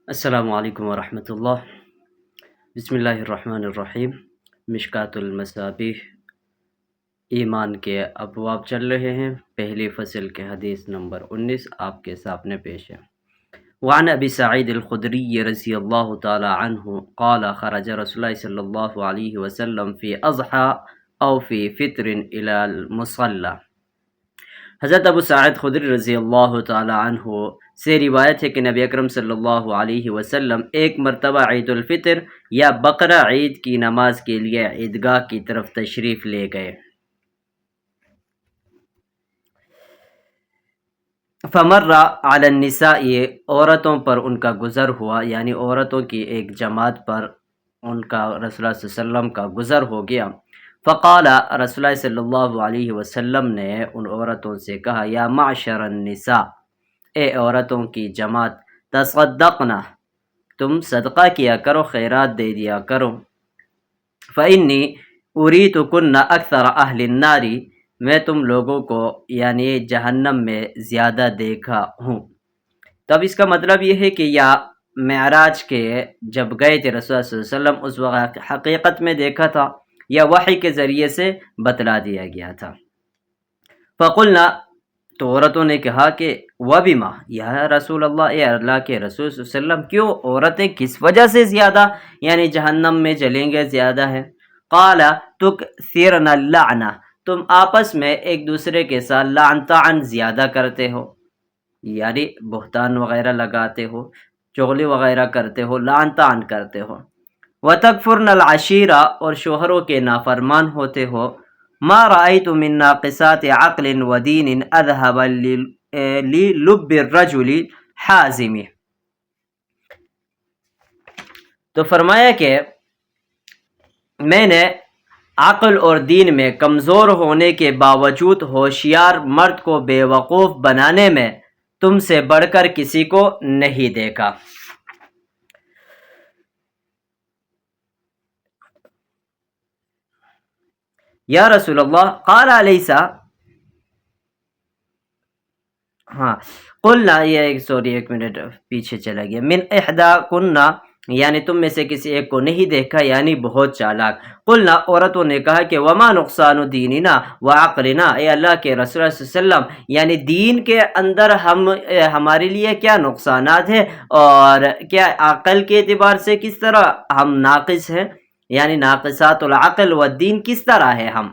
السلام علیکم ورحمۃ اللہ۔ بسم اللہ الرحمن الرحیم۔ مشکوٰۃ المصابیح ایمان کے ابواب چل رہے ہیں۔ پہلی فصل کے حدیث نمبر 19 آپ کے سامنے پیش ہے۔ وعن ابی سعید الخدری رضی اللہ تعالی عنہ قال خرج رسول اللہ صلی اللہ علیہ وسلم فی اضحیٰ او فی فطر الی المصلی۔ حضرت ابو سعید خدری رضی اللہ تعالی عنہ سے روایت ہے کہ نبی اکرم صلی اللہ علیہ وسلم ایک مرتبہ عید الفطر یا بقرہ عید کی نماز کے لیے عیدگاہ کی طرف تشریف لے گئے۔ فمر علی النساء، عورتوں پر ان کا گزر ہوا، یعنی عورتوں کی ایک جماعت پر ان کا رسول اللہ صلی اللہ علیہ وسلم کا گزر ہو گیا۔ فقال، رسول اللہ صلی اللہ علیہ وسلم نے ان عورتوں سے کہا، یا معشر النساء، اے عورتوں کی جماعت، تصدقنا، تم صدقہ کیا کرو، خیرات دے دیا کرو۔ فإنی اریتکن اکثر اہل النار، میں تم لوگوں کو یعنی جہنم میں زیادہ دیکھا ہوں۔ تو اب اس کا مطلب یہ ہے کہ یا معراج کے جب گئے تھے رسول اللہ صلی اللہ علیہ وسلم اس وقت حقیقت میں دیکھا تھا یا وحی کے ذریعے سے بتلا دیا گیا تھا۔ فقلنا، تو عورتوں نے کہا کہ وبما، یا رسول اللہ، اے اللہ کے رسول صلی اللہ علیہ وسلم، کیوں عورتیں کس وجہ سے زیادہ یعنی جہنم میں جلیں گے، زیادہ ہے؟ قال تکثرن اللعنہ، تم آپس میں ایک دوسرے کے ساتھ لعن طعن زیادہ کرتے ہو، یعنی بہتان وغیرہ لگاتے ہو، چغلی وغیرہ کرتے ہو، لعن طعن کرتے ہو۔ وتکفرن العشیرہ، اور شوہروں کے نافرمان ہوتے ہو۔ ما رأیت من ناقصات عقل و دین اذهب للب الرجل حازم۔ تو فرمایا کہ میں نے عقل اور دین میں کمزور ہونے کے باوجود ہوشیار مرد کو بے وقوف بنانے میں تم سے بڑھ کر کسی کو نہیں دیکھا۔ یا رسول اللہ، قال علیہ، قلنا، ایک منٹ پیچھے چلا گیا، من احدا کننا، یعنی تم میں سے کسی ایک کو نہیں دیکھا، یعنی بہت چالاک۔ قلنا، عورتوں نے کہا کہ وما نقصان دیننا وعقلنا، اے اللہ کے رسول صلی اللہ علیہ وسلم، یعنی دین کے اندر ہمارے لیے کیا نقصانات ہیں اور کیا عقل کے اعتبار سے کس طرح ہم ناقص ہیں، یعنی ناقصات العقل والدین کس طرح ہے ہم؟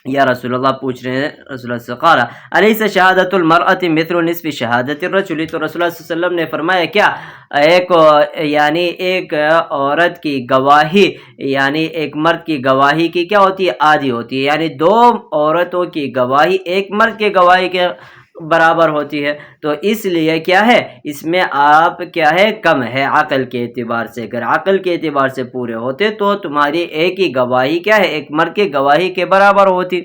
یا رسول اللہ پوچھ رہے ہیں رسول اللہ سے، قال الیس شہادت المرأة مثل نصف شہادت الرجل، تو رسول اللہ صلی اللہ علیہ وسلم نے فرمایا کیا ایک عورت کی گواہی یعنی ایک مرد کی گواہی کی کیا ہوتی ہے؟ آدھی ہوتی ہے، یعنی دو عورتوں کی گواہی ایک مرد کے گواہی کے برابر ہوتی ہے، تو اس لیے کیا ہے اس میں آپ کیا ہے کم ہے عقل کے اعتبار سے۔ اگر عقل کے اعتبار سے پورے ہوتے تو تمہاری ایک ہی گواہی کیا ہے ایک مرد کی گواہی کے برابر ہوتی۔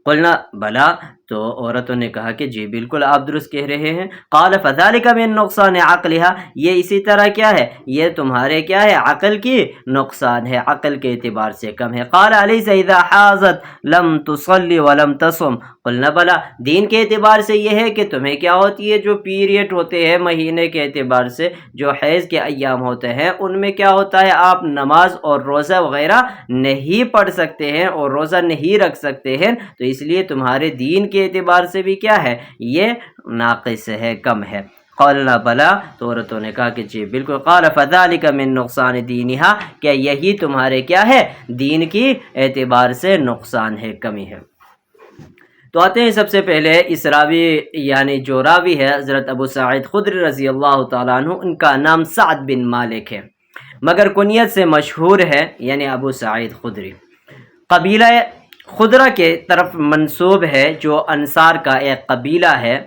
قلنا بلا، تو عورتوں نے کہا کہ جی بالکل آپ درست کہہ رہے ہیں۔ قال فذلك من نقصان عقلها، یہ اسی طرح کیا ہے یہ تمہارے کیا ہے عقل کی نقصان ہے، عقل کے اعتبار سے کم ہے۔ قال الیس اذا حاضت لم تصلی ولم تصم، قلنا بلا، دین کے اعتبار سے یہ ہے کہ تمہیں کیا ہوتی ہے جو پیریڈ ہوتے ہیں مہینے کے اعتبار سے جو حیض کے ایام ہوتے ہیں ان میں کیا ہوتا ہے آپ نماز اور روزہ وغیرہ نہیں پڑھ سکتے ہیں اور روزہ نہیں رکھ سکتے ہیں، تو اس لیے تمہارے دین کے اعتبار سے بھی کیا ہے یہ ناقص ہے، کم ہے۔ قالنا بلا، تو عورتوں نے کہا کہ جی بالکل۔ قال فذلك من نقصان دینہا، کیا یہی تمہارے کیا ہے دین کی اعتبار سے نقصان ہے، کمی ہے۔ تو آتے ہیں سب سے پہلے اس راوی یعنی جو راوی ہے حضرت ابو سعید خدری رضی اللہ تعالیٰ عنہ، ان کا نام سعد بن مالک ہے مگر کنیت سے مشہور ہے یعنی ابو سعید خدری۔ قبیلہ خدرہ کے طرف منسوب ہے جو انصار کا ایک قبیلہ ہے۔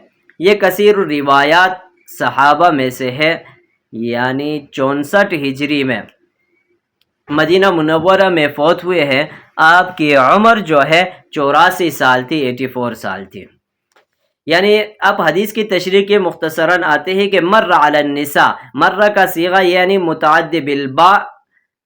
یہ کثیر روایات صحابہ میں سے ہے، یعنی 64 ہجری میں مدینہ منورہ میں فوت ہوئے ہیں۔ آپ کی عمر جو ہے 84 سال تھی، 84 سال تھی۔ یعنی اب حدیث کی تشریح کے مختصراً آتے ہیں کہ مر علی النساء، مرہ کا صیغہ یعنی متعدی بالباء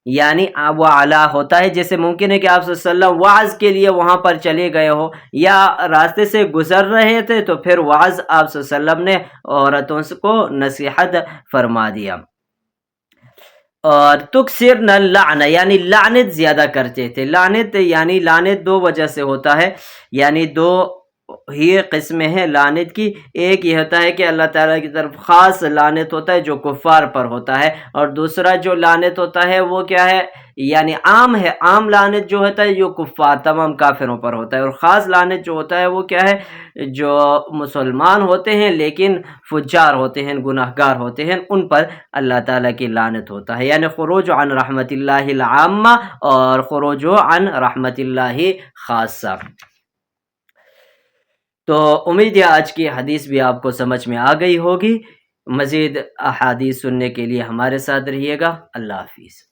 یعنی وہ اعلیٰ ہوتا ہے. جیسے ممکن ہے کہ آپ صلی اللہ علیہ وسلم وعظ کے لیے وہاں پر چلے گئے ہو یا راستے سے گزر رہے تھے تو پھر وعظ آپ صلی اللہ علیہ وسلم نے عورتوں کو نصیحت فرما دیا. اور تکثرن اللعن یعنی لعنت زیادہ کرتے تھے. لعنت یعنی لعنت دو وجہ سے ہوتا ہے، یعنی دو ہی قسمیں ہیں لعنت کی. ایک یہ ہوتا ہے کہ اللہ تعالیٰ کی طرف خاص لعنت ہوتا ہے جو کفار پر ہوتا ہے، اور دوسرا جو لعنت ہوتا ہے وہ کیا ہے، یعنی عام ہے. عام لعنت جو ہوتا ہے جو کفار تمام کافروں پر ہوتا ہے، اور خاص لعنت جو ہوتا ہے وہ کیا ہے، جو مسلمان ہوتے ہیں لیکن فجار ہوتے ہیں، گناہگار ہوتے ہیں، ان پر اللہ تعالیٰ کی لعنت ہوتا ہے. یعنی خروج عن رحمت اللہ العامہ اور خروج عن رحمت اللہ خاصہ. تو امید ہے آج کی حدیث بھی آپ کو سمجھ میں آ گئی ہوگی. مزید احادیث سننے کے لیے ہمارے ساتھ رہیے گا. اللہ حافظ.